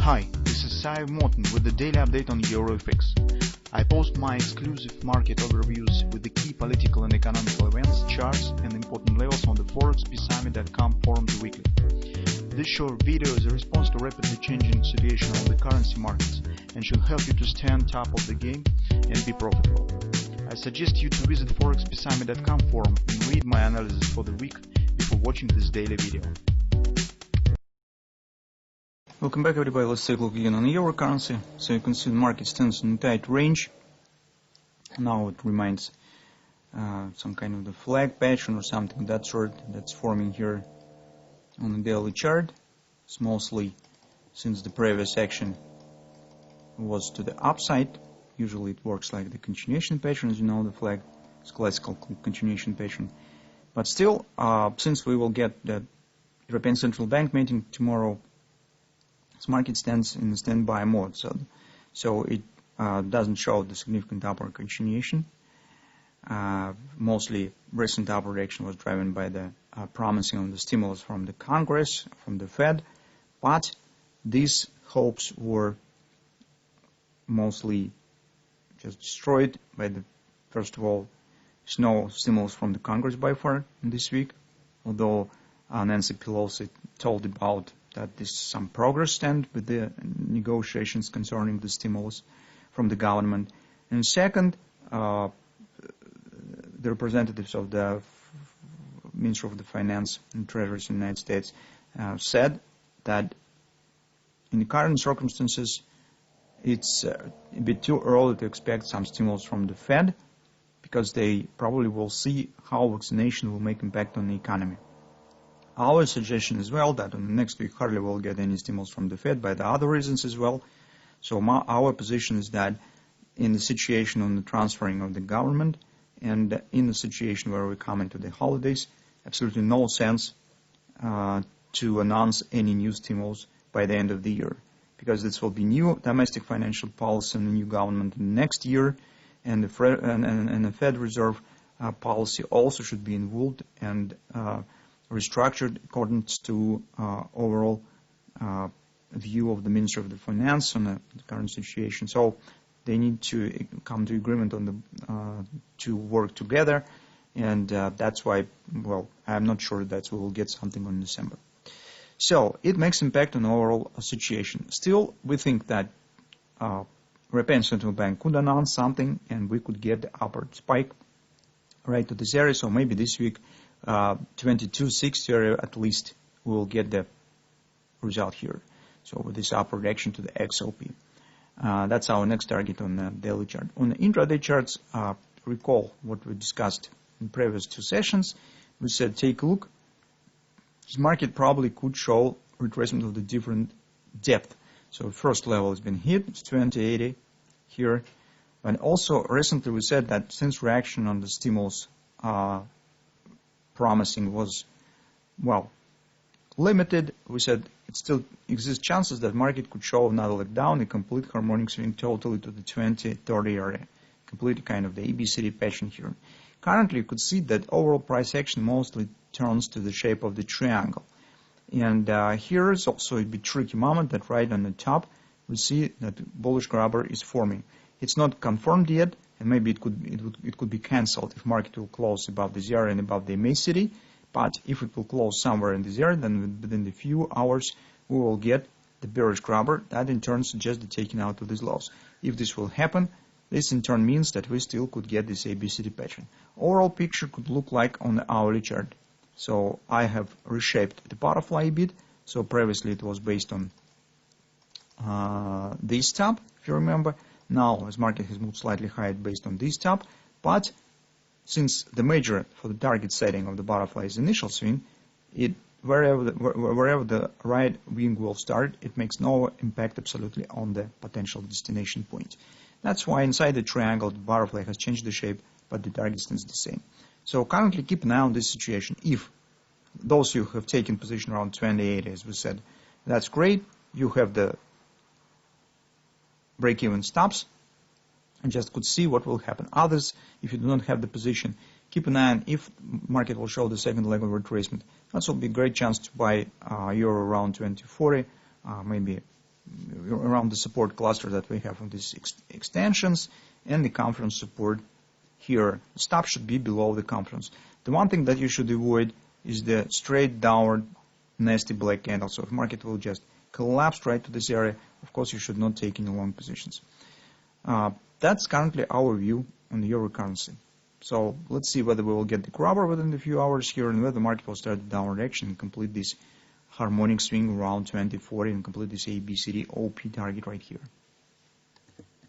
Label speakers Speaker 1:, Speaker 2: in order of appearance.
Speaker 1: Hi, this is Sive Morten with the daily update on EuroFX. I post my exclusive market overviews with the key political and economical events, charts, and important levels on the ForexPeaceArmy.com forums weekly. This short video is a response to rapidly changing situation on the currency markets and should help you to stay on top of the game and be profitable. I suggest you to visit ForexPeaceArmy.com forum and read my analysis for the week before watching this daily video.
Speaker 2: Welcome back, everybody. Let's take a look again on the euro currency. So you can see the market stands in a tight range. Now it remains some kind of the flag pattern or something of that sort that's forming here on the daily chart. It's mostly since the previous action was to the upside. Usually it works like the continuation pattern, as you know, the flag is classical continuation pattern. But still, since we will get the European Central Bank meeting tomorrow, this market stands in the standby mode, so it doesn't show the significant upward continuation. Mostly recent upward action was driven by the promising of the stimulus from the Congress, from the Fed, but these hopes were mostly just destroyed by the, first of all, there's no stimulus from the Congress by far this week, although Nancy Pelosi told about that there's some progress stand with the negotiations concerning the stimulus from the government. And second, the representatives of the Ministry of the Finance and Treasury in the United States said that in the current circumstances, it's a bit too early to expect some stimulus from the Fed because they probably will see how vaccination will make impact on the economy. Our suggestion as well that in the next week hardly will get any stimulus from the Fed by the other reasons as well. So our position is that in the situation on the transferring of the government and in the situation where we come into the holidays, absolutely no sense to announce any new stimulus by the end of the year, because this will be new domestic financial policy and the new government next year, and the Fed Reserve policy also should be involved and restructured according to overall view of the Minister of the Finance on the current situation. So they need to come to agreement on the to work together, and that's why, well, I'm not sure that we will get something on December. So it makes impact on the overall situation. Still, we think that European Central Bank could announce something, and we could get the upward spike right to this area. So maybe this week, 22.60 area at least, we will get the result here. So with this upward action to the XOP. That's our next target on the daily chart. On the intraday charts, recall what we discussed in previous two sessions. We said take a look. This market probably could show retracement of the different depth. So first level has been hit, it's 2080 here. And also recently we said that since reaction on the stimulus promising was, well, limited, we said it still exists chances that market could show another leg down, a complete harmonic swing totally to the 2030 area, complete kind of the ABCD pattern here. Currently you could see that overall price action mostly turns to the shape of the triangle. And here is also a bit tricky moment that right on the top we see that bullish grabber is forming. It's not confirmed yet, and maybe it could be cancelled if market will close above this area and above the MACD. But if it will close somewhere in this area, then within a few hours we will get the bearish grabber. That in turn suggests the taking out of these lows. If this will happen, this in turn means that we still could get this ABCD pattern. Overall picture could look like on the hourly chart. So I have reshaped the butterfly a bit. So previously it was based on this top, if you remember. Now, as market has moved slightly higher based on this top, but since the major for the target setting of the butterfly is initial swing, wherever the right wing will start, it makes no impact absolutely on the potential destination point. That's why inside the triangle, the butterfly has changed the shape, but the target stands the same. So currently keep an eye on this situation. If those who have taken position around 28, as we said, that's great. You have the break-even stops and just could see what will happen. Others, if you do not have the position, keep an eye on if market will show the second leg of retracement. That will be a great chance to buy euro around 2040, maybe around the support cluster that we have on these extensions, and the conference support here. Stop should be below the conference. The one thing that you should avoid is the straight downward nasty black candle. So if market will just collapse right to this area, of course you should not take any long positions. That's currently our view on the euro currency. So let's see whether we will get the grabber within a few hours here, and whether the market will start the downward action and complete this harmonic swing around 2040 and complete this ABCD OP target right here.